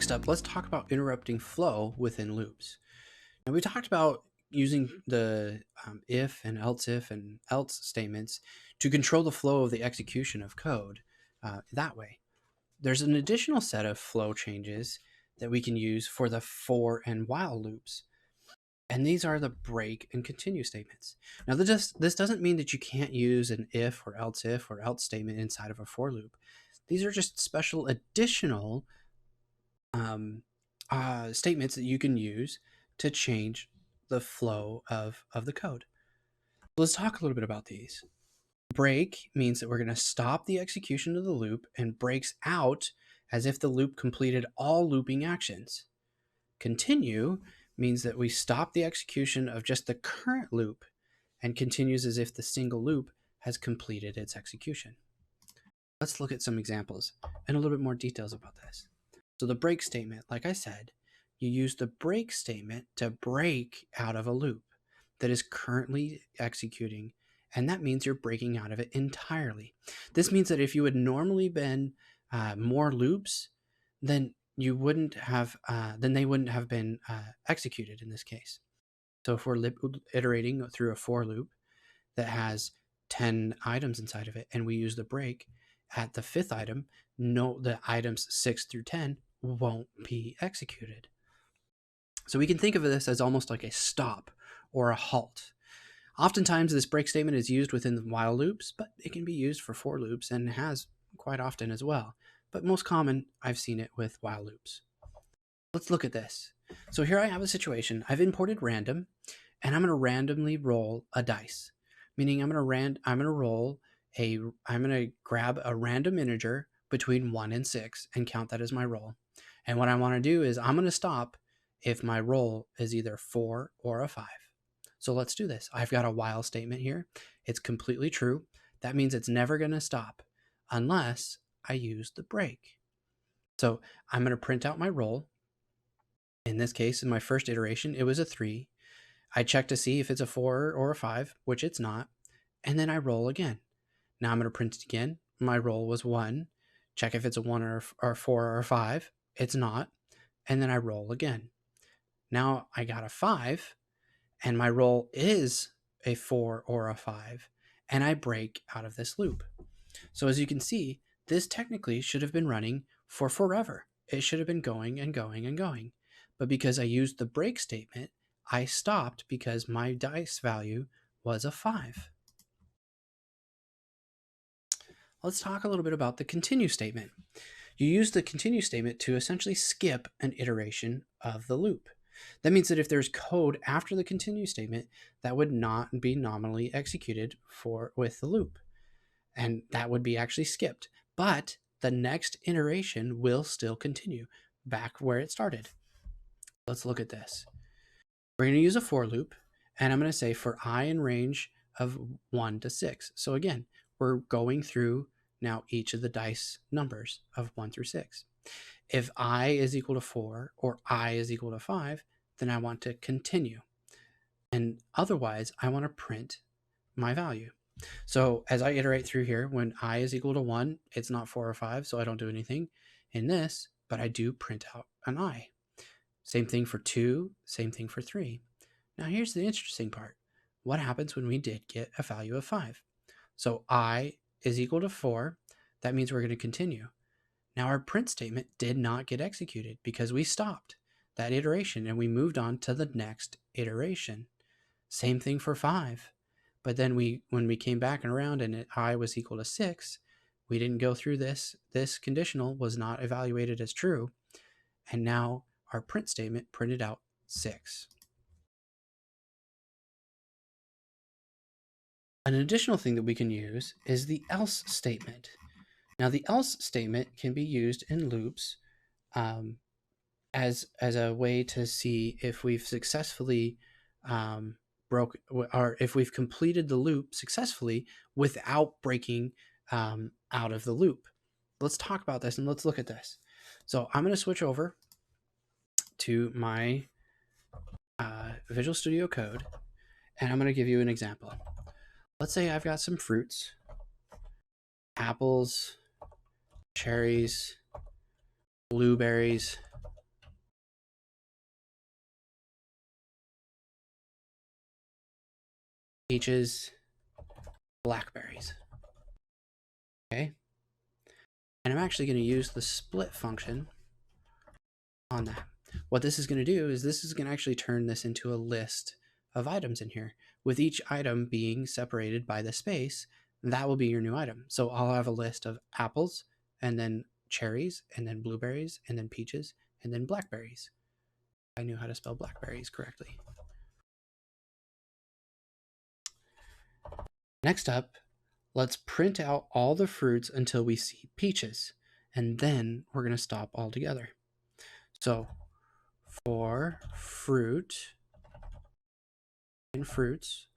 Next up, let's talk about interrupting flow within loops. Now, we talked about using the if and else statements to control the flow of the execution of code that way. There's an additional set of flow changes that we can use for the for and while loops. And these are the break and continue statements. Now, this doesn't mean that you can't use an if or else statement inside of a for loop. These are just special additional statements that you can use to change the flow of the code. Let's talk a little bit about these. Break means that we're going to stop the execution of the loop and breaks out as if the loop completed all looping actions. Continue means that we stop the execution of just the current loop and continues as if the single loop has completed its execution. Let's look at some examples and a little bit more details about this. So the break statement, like I said, you use the break statement to break out of a loop that is currently executing, and that means you're breaking out of it entirely. This means that if you had normally been more loops, then they wouldn't have been executed in this case. So if we're iterating through a for loop that has 10 items inside of it, and we use the break at the 5th item, the items 6 through 10 won't be executed. So we can think of this as almost like a stop or a halt. Oftentimes this break statement is used within the while loops, but it can be used for for loops and has quite often as well. But most common, I've seen it with while loops. Let's look at this. So here I have a situation. I've imported random, and I'm going to randomly roll a dice, meaning I'm going to grab a random integer between 1 and 6 and count that as my roll. And what I want to do is I'm going to stop if my roll is either 4 or a 5. So let's do this. I've got a while statement here. It's completely true. That means it's never going to stop unless I use the break. So I'm going to print out my roll. In this case, in my first iteration, it was a 3. I check to see if it's a 4 or a 5, which it's not, and then I roll again. Now I'm going to print it again. My roll was 1. Check if it's a 1 or a 4 or a 5. It's not. And then I roll again. Now I got a 5, and my roll is a 4 or a 5, and I break out of this loop. So as you can see, this technically should have been running for forever. It should have been going and going and going. But because I used the break statement, I stopped because my dice value was a 5. Let's talk a little bit about the continue statement. You use the continue statement to essentially skip an iteration of the loop. That means that if there's code after the continue statement, that would not be nominally executed with the loop. And that would be actually skipped. But the next iteration will still continue back where it started. Let's look at this. We're going to use a for loop, and I'm going to say for I in range of 1 to 6. So again, we're going through now each of the dice numbers of 1 through 6. If I is equal to 4 or I is equal to 5, then I want to continue. And otherwise, I want to print my value. So as I iterate through here, when I is equal to 1, it's not 4 or 5, so I don't do anything in this, but I do print out an I. Same thing for 2, same thing for 3. Now here's the interesting part. What happens when we did get a value of 5? So I is equal to 4. That means we're going to continue. Now our print statement did not get executed because we stopped that iteration and we moved on to the next iteration. Same thing for 5. But then when we came back and around and I was equal to 6, we didn't go through this. This conditional was not evaluated as true. And now our print statement printed out 6. An additional thing that we can use is the else statement. Now the else statement can be used in loops as a way to see if we've successfully or if we've completed the loop successfully without breaking out of the loop. Let's talk about this and let's look at this. So I'm going to switch over to my Visual Studio Code, and I'm going to give you an example. Let's say I've got some fruits, apples, cherries, blueberries, peaches, blackberries. Okay. And I'm actually going to use the split function on that. What this is going to do is this is going to actually turn this into a list of items in here, with each item being separated by the space. That will be your new item. So I'll have a list of apples, and then cherries, and then blueberries, and then peaches, and then blackberries. I knew how to spell blackberries correctly. Next up, let's print out all the fruits until we see peaches, and then we're going to stop altogether. So for fruit and fruits,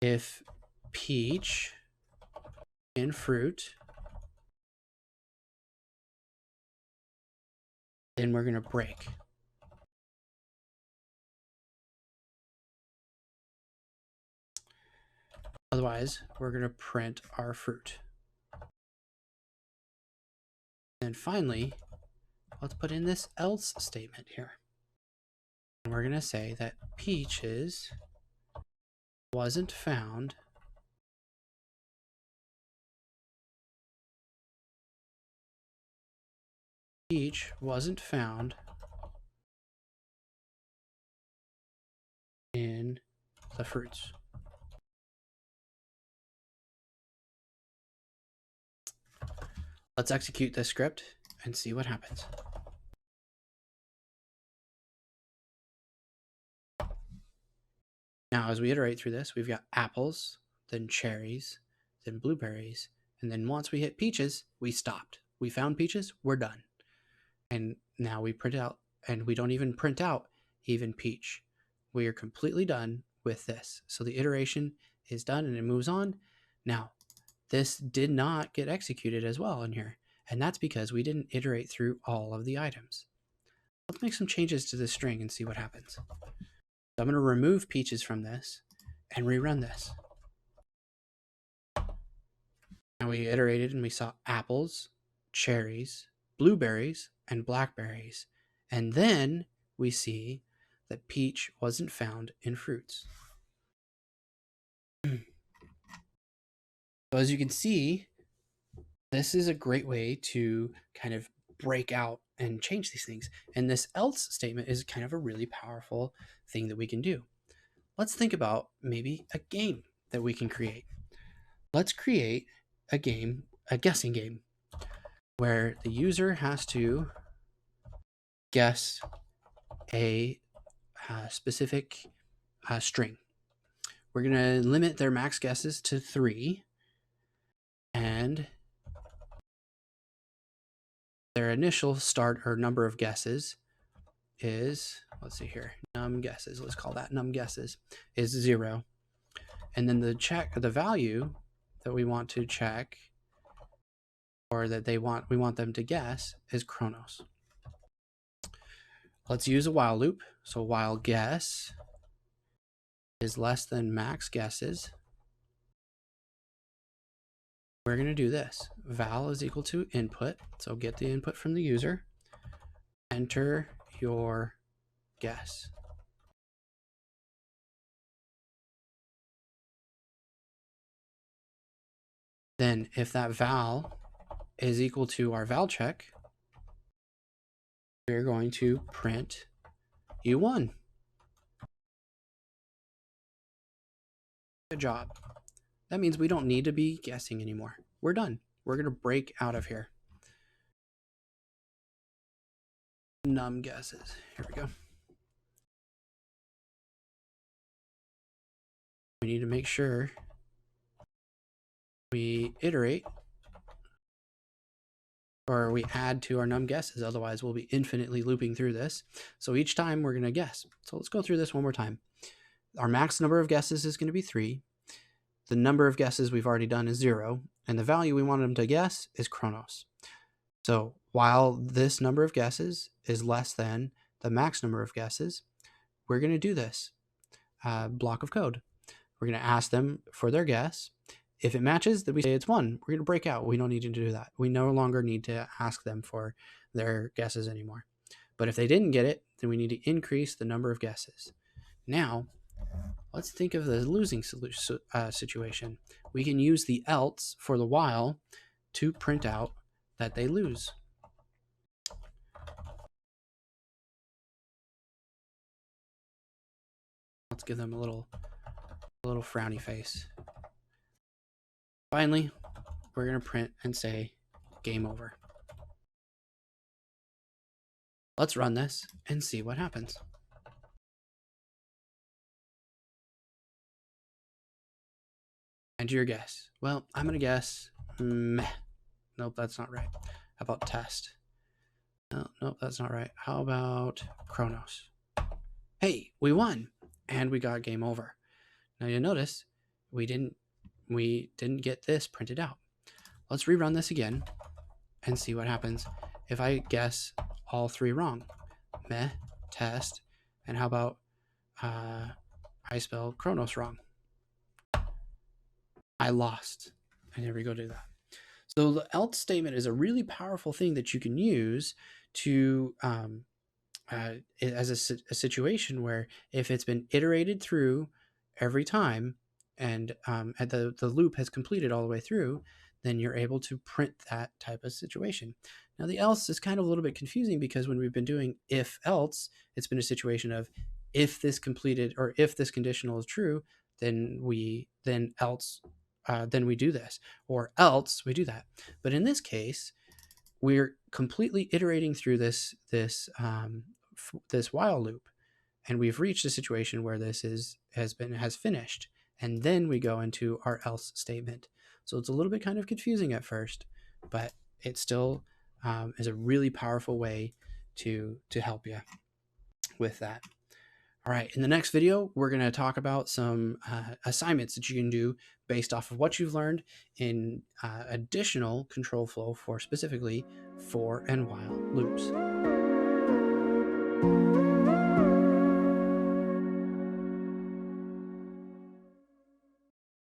if peach in fruit, then we're going to break. Otherwise, we're going to print our fruit. And finally, let's put in this else statement here. And we're going to say that peaches wasn't found in the fruits. Let's execute this script and see what happens. Now, as we iterate through this, we've got apples, then cherries, then blueberries, and then once we hit peaches, we stopped. We found peaches, we're done. And now we print out, and we don't even print out even peach. We are completely done with this. So the iteration is done and it moves on. Now, this did not get executed as well in here, and that's because we didn't iterate through all of the items. Let's make some changes to this string and see what happens. So I'm going to remove peaches from this and rerun this. Now we iterated and we saw apples, cherries, blueberries, and blackberries. And then we see that peach wasn't found in fruits. So as you can see, this is a great way to kind of break out and change these things. And this else statement is kind of a really powerful thing that we can do. Let's think about maybe a game that we can create. Let's create a game, a guessing game, where the user has to guess a specific string. We're going to limit their max guesses to 3, and their initial start or number of guesses is, let's see here, num guesses, let's call that num guesses, is 0. And then the value that we want to check, or that we want them to guess, is Chronos. Let's use a while loop. So while guess is less than max guesses, we're going to do this. Val is equal to input. So get the input from the user. Enter your guess. Then if that val is equal to our val check, we're going to print you won. Good job. That means we don't need to be guessing anymore. We're done. We're going to break out of here. Num guesses. Here we go. We need to make sure we iterate, or we add to our num guesses. Otherwise, we'll be infinitely looping through this. So each time we're going to guess. So let's go through this one more time. Our max number of guesses is going to be 3. The number of guesses we've already done is 0. And the value we want them to guess is Chronos. So while this number of guesses is less than the max number of guesses, we're going to do this block of code. We're going to ask them for their guess. If it matches, then we say it's 1. We're going to break out. We don't need to do that. We no longer need to ask them for their guesses anymore. But if they didn't get it, then we need to increase the number of guesses. Now, let's think of the losing situation. We can use the else for the while to print out that they lose. Let's give them a little frowny face. Finally, we're going to print and say game over. Let's run this and see what happens. Enter your guess. Well, I'm going to guess meh. Nope, that's not right. How about test? No, nope, that's not right. How about Chronos? Hey, we won and we got game over. Now you'll notice we didn't get this printed out. Let's rerun this again and see what happens if I guess all three wrong. Meh, test, and how about I spelled Chronos wrong. I lost. I never go do that. So the else statement is a really powerful thing that you can use to as a situation where if it's been iterated through every time and the loop has completed all the way through, then you're able to print that type of situation. Now the else is kind of a little bit confusing because when we've been doing if else, it's been a situation of if this completed or if this conditional is true, then we then we do this, or else we do that. But in this case, we're completely iterating through this while loop, and we've reached a situation where this has finished, and then we go into our else statement. So it's a little bit kind of confusing at first, but it still is a really powerful way to help you with that. All right, in the next video, we're going to talk about some assignments that you can do based off of what you've learned in additional control flow for specifically for and while loops.